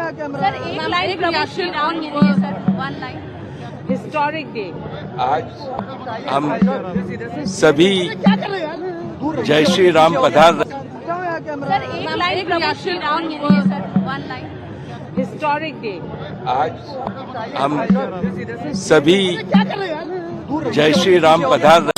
Sir एक line प्रभु श्री राम के लिए sir, one line. Historic day. आज हम सभी जय श्री राम पधार सर एक लाइन प्रभु श्री राम के लिए sir, one line. Historic day. आज हम सभी जय श्री राम पधार